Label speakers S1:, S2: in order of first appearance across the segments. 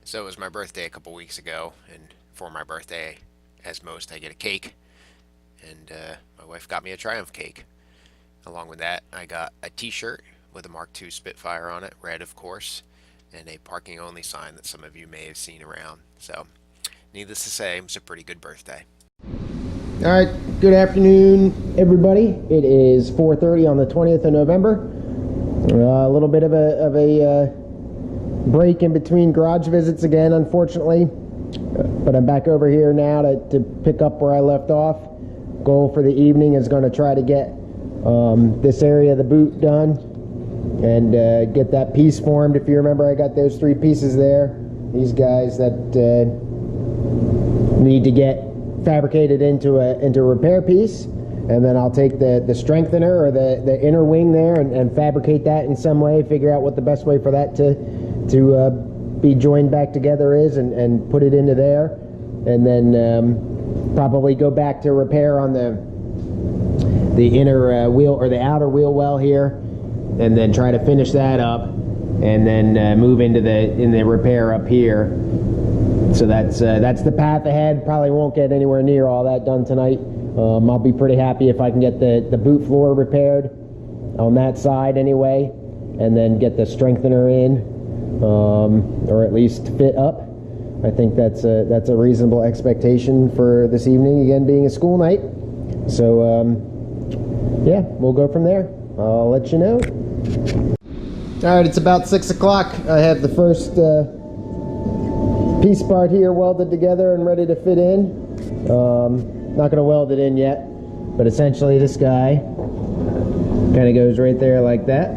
S1: So it was my birthday a couple weeks ago, and for my birthday, as most, I get a cake, and my wife got me a Triumph cake. Along with that, I got a T-shirt with a Mark II Spitfire on it, red of course, and a parking only sign that some of you may have seen around. So, needless to say, it was a pretty good birthday.
S2: All right, good afternoon, everybody. It is 4:30 on the 20th of November. A little bit of a break in between garage visits again, unfortunately. But I'm back over here now to pick up where I left off. Goal for the evening is going to try to get this area of the boot done and get that piece formed. If you remember, I got those three pieces there. These guys that need to get fabricated into a repair piece, and then I'll take the strengthener or the inner wing there and fabricate that in some way, figure out what the best way for that to be joined back together is, and put it into there, and then probably go back to repair on the inner wheel or the outer wheel well here, and then try to finish that up, and then move into the repair up here. So that's the path ahead. Probably won't get anywhere near all that done tonight. I'll be pretty happy if I can get the boot floor repaired on that side anyway, and then get the strengthener in, or at least fit up. I think that's a reasonable expectation for this evening, again being a school night. So yeah, we'll go from there. I'll let you know. All right, it's about 6 o'clock. I have the first piece part here welded together and ready to fit in. Not going to weld it in yet, but essentially this guy kind of goes right there like that.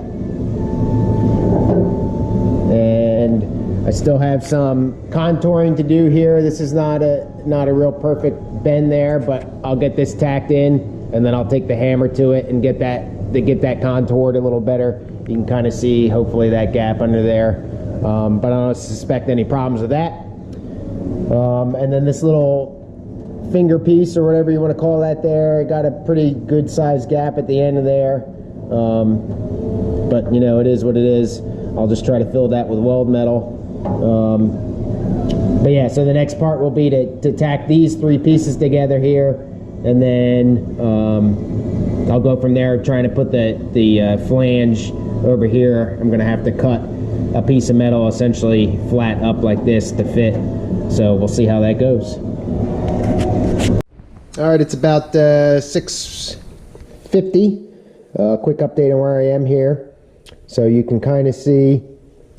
S2: And I still have some contouring to do here. This is not a real perfect bend there, but I'll get this tacked in, and then I'll take the hammer to it and get that contoured a little better. You can kind of see hopefully that gap under there, but I don't suspect any problems with that. And then this little finger piece, or whatever you want to call that there, got a pretty good sized gap at the end of there, but you know, it is what it is. I'll just try to fill that with weld metal. But yeah, so the next part will be to tack these three pieces together here, and then I'll go from there trying to put the flange over here. I'm gonna have to cut a piece of metal essentially flat up like this to fit. So we'll see how that goes. All right, it's about 6:50. Quick update on where I am here. So you can kind of see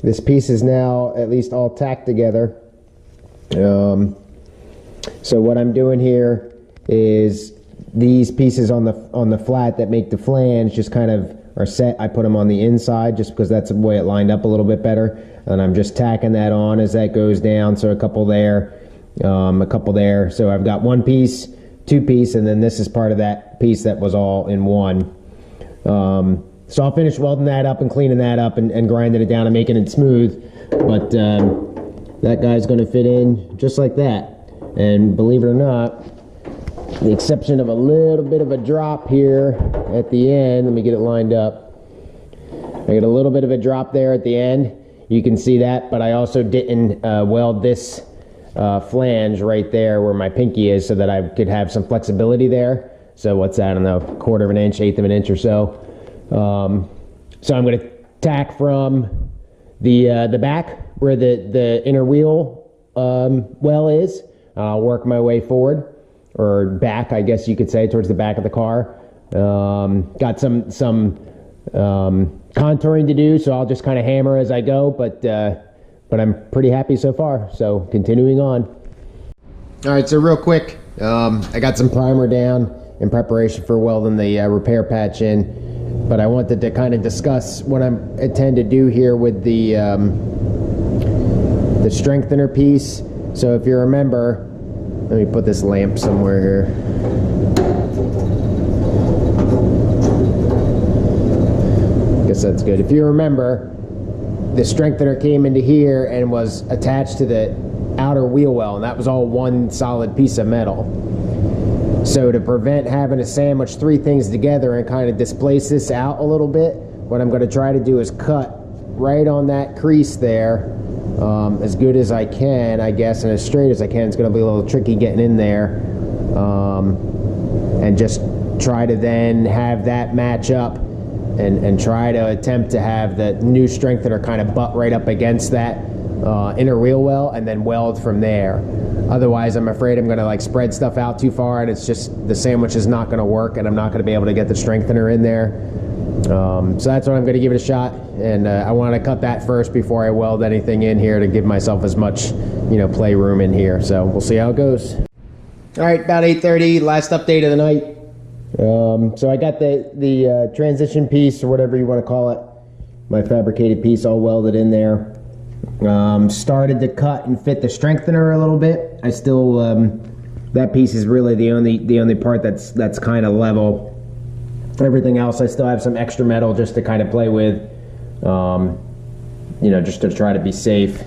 S2: this piece is now at least all tacked together. So what I'm doing here is these pieces on the flat that make the flange just kind of are set. I put them on the inside just because that's the way it lined up a little bit better. And I'm just tacking that on as that goes down. So a couple there, a couple there. So I've got one piece, two piece, and then this is part of that piece that was all in one. So I'll finish welding that up and cleaning that up and grinding it down and making it smooth. But that guy's going to fit in just like that. And believe it or not, the exception of a little bit of a drop here at the end. Let me get it lined up. I get a little bit of a drop there at the end. You can see that, but I also didn't weld this flange right there where my pinky is, so that I could have some flexibility there. So what's that, I don't know, 1/4 of an inch, 1/8 of an inch or so. So I'm going to tack from the back where the inner wheel well is. I'll work my way forward, or back, I guess you could say, towards the back of the car. Got some contouring to do, so I'll just kind of hammer as I go, but I'm pretty happy so far. So continuing on. All right, so real quick, I got some primer down in preparation for welding the repair patch in, but I wanted to kind of discuss what I intend to do here with the strengthener piece. So if you remember, let me put this lamp somewhere here. Guess that's good. If you remember, the strengthener came into here and was attached to the outer wheel well, and that was all one solid piece of metal. So to prevent having to sandwich three things together and kind of displace this out a little bit, what I'm going to try to do is cut right on that crease there as good as I can, I guess, and as straight as I can. It's going to be a little tricky getting in there, and just try to then have that match up and try to attempt to have the new strengthener kind of butt right up against that inner wheel well and then weld from there. Otherwise, I'm afraid I'm going to like spread stuff out too far, and it's just the sandwich is not going to work, and I'm not going to be able to get the strengthener in there. So that's what I'm going to give it a shot, and I want to cut that first before I weld anything in here to give myself as much, play room in here. So we'll see how it goes. All right, about 8:30, last update of the night. So I got the transition piece, or whatever you want to call it, my fabricated piece, all welded in there. Started to cut and fit the strengthener a little bit. I still that piece is really the only part that's kind of level. Everything else I still have some extra metal just to kind of play with, just to try to be safe.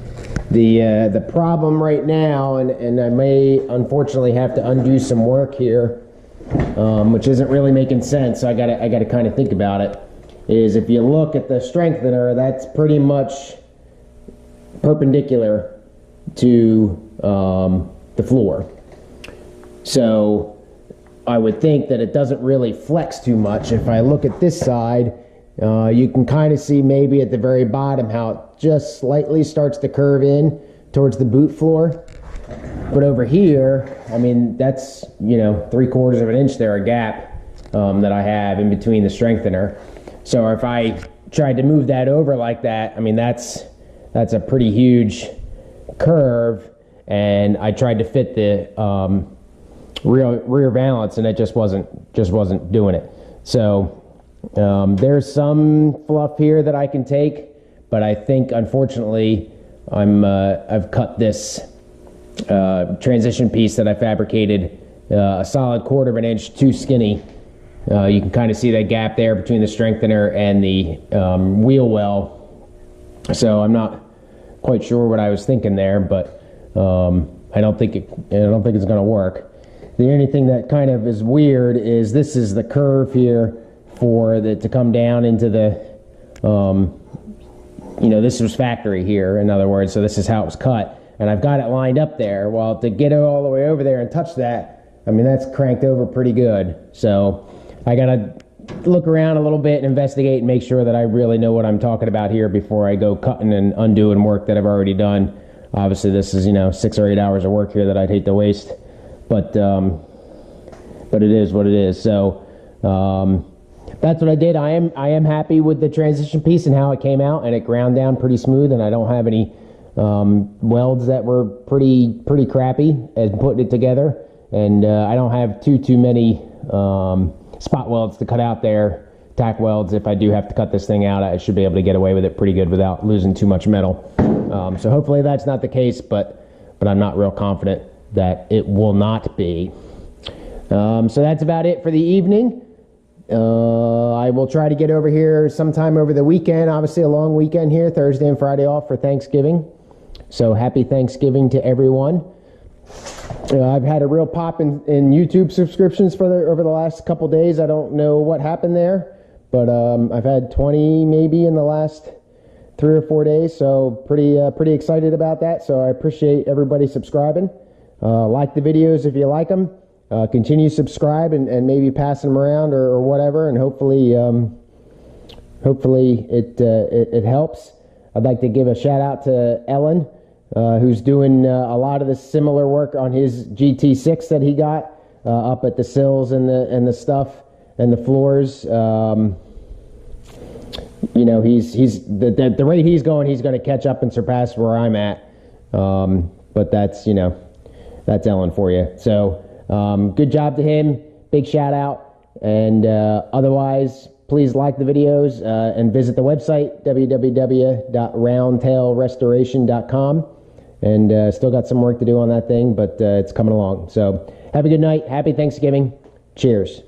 S2: The problem right now, and I may unfortunately have to undo some work here, which isn't really making sense, so I gotta kind of think about it, is if you look at the strengthener, that's pretty much perpendicular to the floor. So I would think that it doesn't really flex too much. If I look at this side, you can kind of see maybe at the very bottom how it just slightly starts to curve in towards the boot floor. But over here, I mean, that's, 3/4 of an inch there, a gap that I have in between the strengthener. So if I tried to move that over like that, I mean, that's a pretty huge curve, and I tried to fit the rear valance, and it just wasn't doing it. So there's some fluff here that I can take, but I think unfortunately I've cut this transition piece that I fabricated a solid 1/4 of an inch too skinny. You can kind of see that gap there between the strengthener and the wheel well. So I'm not quite sure what I was thinking there, but I don't think it's going to work. The only thing that kind of is weird is this is the curve here for it to come down into the, this was factory here, in other words, so this is how it was cut. And I've got it lined up there. Well, to get it all the way over there and touch that, I mean, that's cranked over pretty good. So I got to look around a little bit and investigate and make sure that I really know what I'm talking about here before I go cutting and undoing work that I've already done. Obviously, this is, 6 or 8 hours of work here that I'd hate to waste. But it is what it is. So that's what I did. I am happy with the transition piece and how it came out, and it ground down pretty smooth, and I don't have any welds that were pretty crappy as putting it together, and I don't have too many spot welds to cut out there, tack welds. If I do have to cut this thing out, I should be able to get away with it pretty good without losing too much metal. So hopefully that's not the case, but I'm not real confident that it will not be. So that's about it for the evening. I will try to get over here sometime over the weekend. Obviously a long weekend here, Thursday and Friday off for Thanksgiving. So happy Thanksgiving to everyone. I've had a real pop in YouTube subscriptions over the last couple days. I don't know what happened there, but I've had 20 maybe in the last 3 or 4 days. So pretty excited about that. So I appreciate everybody subscribing. Like the videos if you like them. Continue to subscribe and maybe passing them around or whatever, and hopefully it helps. I'd like to give a shout out to Ellen, who's doing a lot of the similar work on his GT6 that he got up at the sills and the stuff and the floors. He's the rate he's going to catch up and surpass where I'm at. But that's Ellen for you. So good job to him. Big shout out. And otherwise, please like the videos and visit the website, www.roundtailrestoration.com. And still got some work to do on that thing, but it's coming along. So have a good night. Happy Thanksgiving. Cheers.